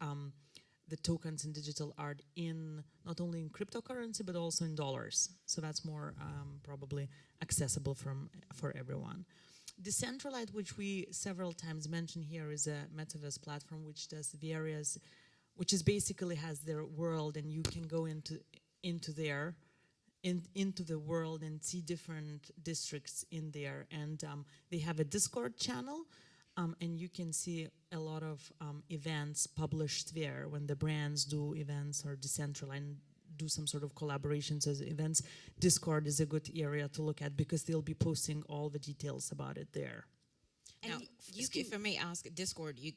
the tokens in digital art in not only in cryptocurrency but also in dollars. So that's more probably accessible for everyone. Decentraland, which we several times mentioned here, is a Metaverse platform which does various which is basically has their world, and you can go into there, into the world and see different districts in there. And they have a Discord channel, and you can see a lot of events published there when the brands do events or Decentraland do some sort of collaborations as events. Discord is a good area to look at because they'll be posting all the details about it there.
And now, if I may ask, Discord, you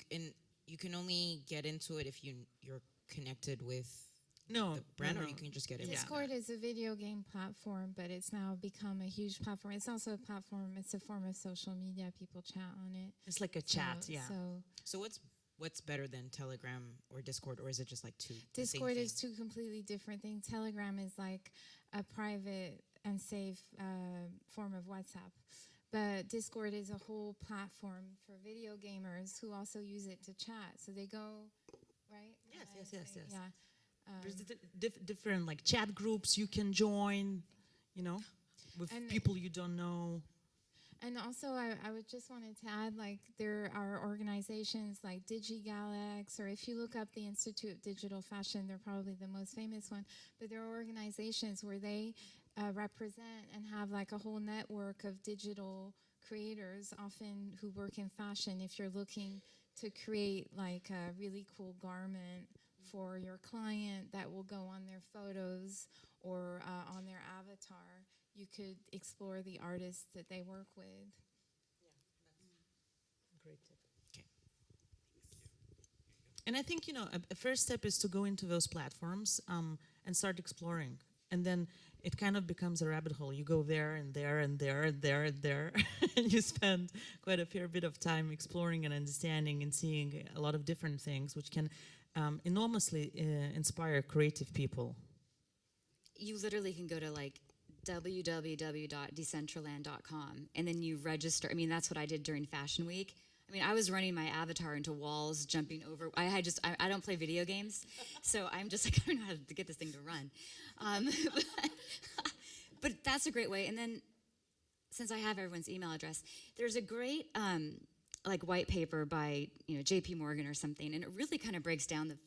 can only get into it if you're connected with the brand, or you can just get it.
Discord is a video game platform, but it's now become a huge platform. It's also a platform. It's a form of social media. People chat on it.
It's like a chat, yeah.
So what's better than Telegram or Discord, or is it just like two?
Discord is two completely different things. Telegram is like a private and safe form of WhatsApp. But Discord is a whole platform for video gamers who also use it to chat. So they go, right?
Yes.
Yeah.
There's different like chat groups you can join, with people you don't know.
And also, I would just wanted to add, like, there are organizations like DigiGalax, or if you look up the Institute of Digital Fashion, they're probably the most famous one. But there are organizations where they represent and have like a whole network of digital creators, often who work in fashion. If you're looking to create like a really cool garment for your client that will go on their photos or on their avatar, you could explore the artists that they work with.
Yeah, that's a great tip. Okay. And I think, a first step is to go into those platforms and start exploring. And then it kind of becomes a rabbit hole. You go there and there and there and there and there, and you spend quite a fair bit of time exploring and understanding and seeing a lot of different things, which can enormously inspire creative people.
You literally can go to like www.decentraland.com and then you register. I mean, that's what I did during Fashion Week. I mean, I was running my avatar into walls, jumping over. I don't play video games, so I'm just like, I don't know how to get this thing to run. But that's a great way. And then, since I have everyone's email address, there's a great like white paper by J.P. Morgan or something, and it really kind of breaks down the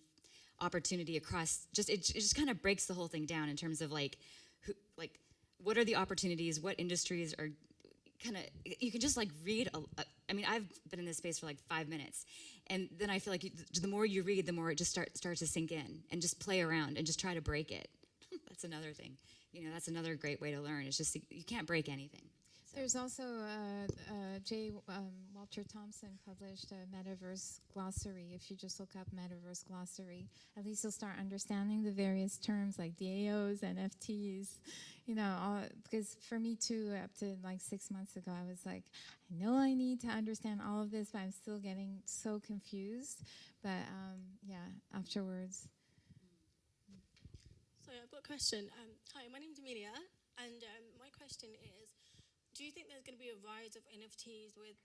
opportunity across. It just kind of breaks the whole thing down in terms of like what are the opportunities, what industries are kind of. You can just like read. I mean, I've been in this space for like 5 minutes, and then I feel like the more you read, the more it just starts to sink in, and just play around and just try to break it. That's another thing. That's another great way to learn. It's just you can't break anything. So.
There's also Walter Thompson published a Metaverse glossary. If you just look up Metaverse glossary, at least you'll start understanding the various terms like DAOs, NFTs, because for me too, up to like 6 months ago, I was like, I know I need to understand all of this, but I'm still getting so confused. But afterwards.
So I've got a question. Hi, my name's Amelia, and my question is, do you think there's going to be a rise of NFTs with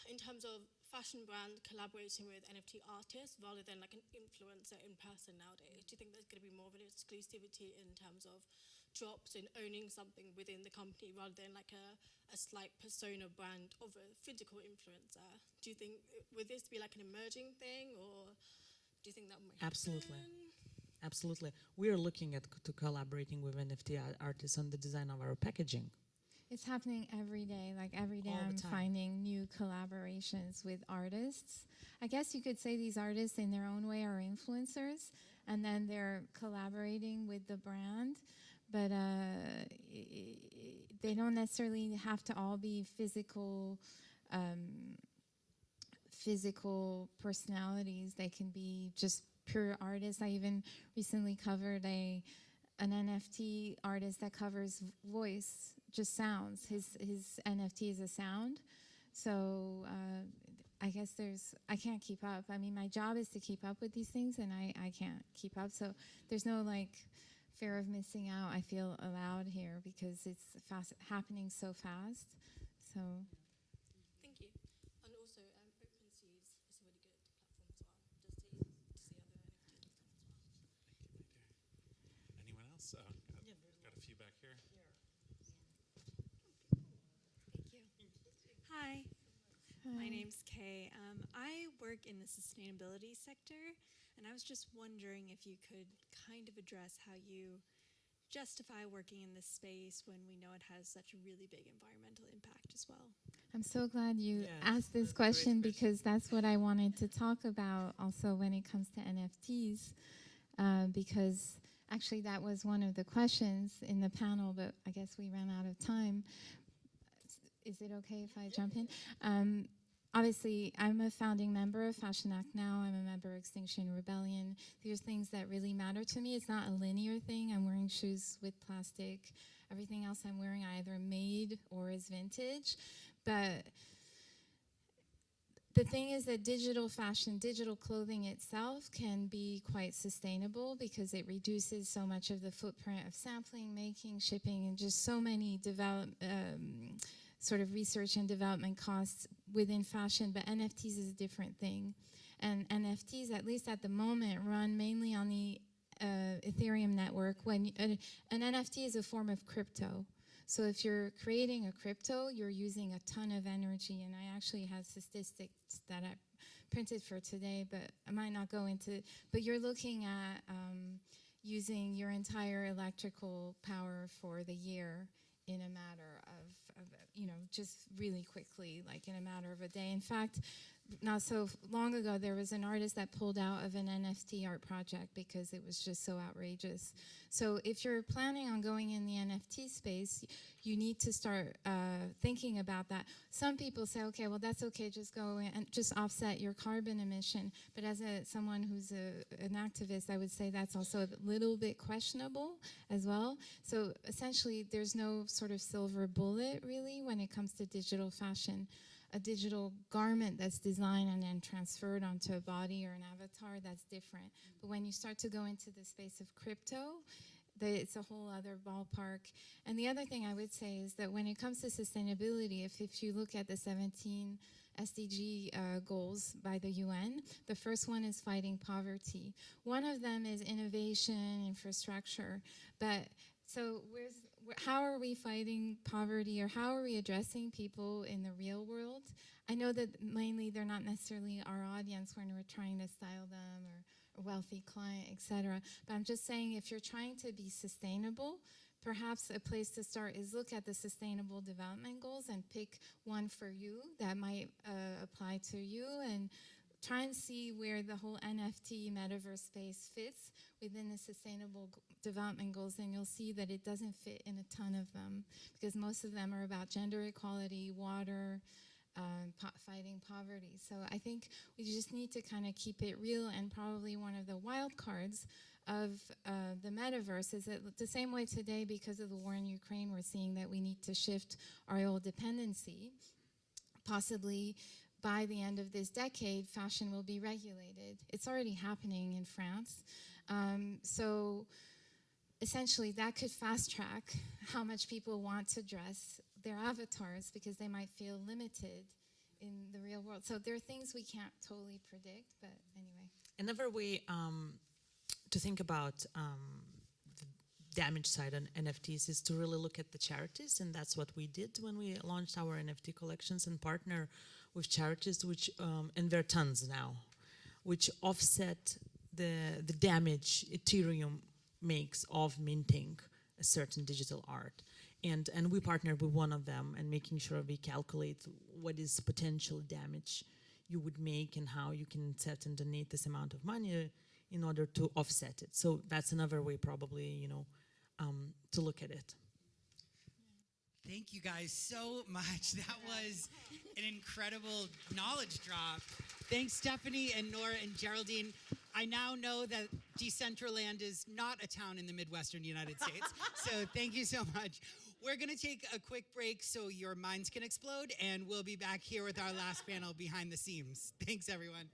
in terms of fashion brand collaborating with NFT artists rather than like an influencer in person nowadays? Do you think there's going to be more of an exclusivity in terms of drops and owning something within the company rather than like a slight persona brand of a physical influencer? Do you think, would this be like an emerging thing, or do you think that might
Absolutely.
happen?
Absolutely. We are looking at collaborating with NFT artists on the design of our packaging.
It's happening every day. Like every day I'm finding new collaborations with artists. I guess you could say these artists in their own way are influencers, and then they're collaborating with the brand. But they don't necessarily have to all be physical personalities. They can be just pure artists. I even recently covered an NFT artist that covers voice, just sounds. His NFT is a sound. So I guess I can't keep up. I mean, my job is to keep up with these things, and I can't keep up. So there's no fear of missing out. I feel allowed here because it's happening so fast. So.
Thank you. And also, OpenSea is a really good platform as well, just to see other NFTs as well.
Anyone else? Got a few back here.
Thank you. Hi. My name's Kay. I work in the sustainability sector, and I was just wondering if you could kind of address how you justify working in this space when we know it has such a really big environmental impact as well.
I'm so glad you
Yes,
asked this
that's a great
question
question.
because that's what I wanted to talk about also when it comes to NFTs. Because actually that was one of the questions in the panel, but I guess we ran out of time. Is it okay if I jump in? Obviously, I'm a founding member of Fashion Act Now. I'm a member of Extinction Rebellion. These are things that really matter to me. It's not a linear thing. I'm wearing shoes with plastic. Everything else I'm wearing I either made or is vintage. But the thing is that digital fashion, digital clothing itself can be quite sustainable because it reduces so much of the footprint of sampling, making, shipping, and just so many sort of research and development costs within fashion. But NFTs is a different thing. And NFTs, at least at the moment, run mainly on the Ethereum network. When an NFT is a form of crypto. So if you're creating a crypto, you're using a ton of energy. And I actually have statistics that I printed for today, but I might not go into, but you're looking at using your entire electrical power for the year in a matter of just really quickly, like in a matter of a day. In fact, not so long ago, there was an artist that pulled out of an NFT art project because it was just so outrageous. So if you're planning on going in the NFT space, you need to start thinking about that. Some people say, okay, well, that's okay, just go and just offset your carbon emission. But as someone who's an activist, I would say that's also a little bit questionable as well. So essentially, there's no sort of silver bullet, really, when it comes to digital fashion. A digital garment that's designed and then transferred onto a body or an avatar, that's different. But when you start to go into the space of crypto, it's a whole other ballpark. And the other thing I would say is that when it comes to sustainability, if you look at the 17 SDG goals by the UN, the first one is fighting poverty. One of them is innovation, infrastructure. But so how are we fighting poverty, or how are we addressing people in the real world? I know that mainly they're not necessarily our audience when we're trying to style them, or a wealthy client, etc. But I'm just saying, if you're trying to be sustainable, perhaps a place to start is look at the Sustainable Development Goals and pick one for you that might apply to you, and try and see where the whole NFT metaverse space fits within the Sustainable Development Goals, and you'll see that it doesn't fit in a ton of them, because most of them are about gender equality, water, fighting poverty. So I think we just need to kind of keep it real, and probably one of the wild cards of the metaverse is that the same way today, because of the war in Ukraine, we're seeing that we need to shift our oil dependency. Possibly by the end of this decade, fashion will be regulated. It's already happening in France. So essentially, that could fast track how much people want to dress their avatars, because they might feel limited in the real world. So there are things we can't totally predict, but anyway.
Another way to think about the damage side on NFTs is to really look at the charities, and that's what we did when we launched our NFT collections and partner with charities, which and there are tons now, which offset the damage Ethereum makes of minting a certain digital art. And we partnered with one of them and making sure we calculate what is potential damage you would make and how you can set and donate this amount of money in order to offset it. So that's another way probably, to look at it.
Thank you guys so much. That was an incredible knowledge drop. Thanks, Stephanie and Nora and Geraldine. I now know that Decentraland is not a town in the Midwestern United States. So thank you so much. We're going to take a quick break so your minds can explode, and we'll be back here with our last panel, Behind the Seams. Thanks, everyone.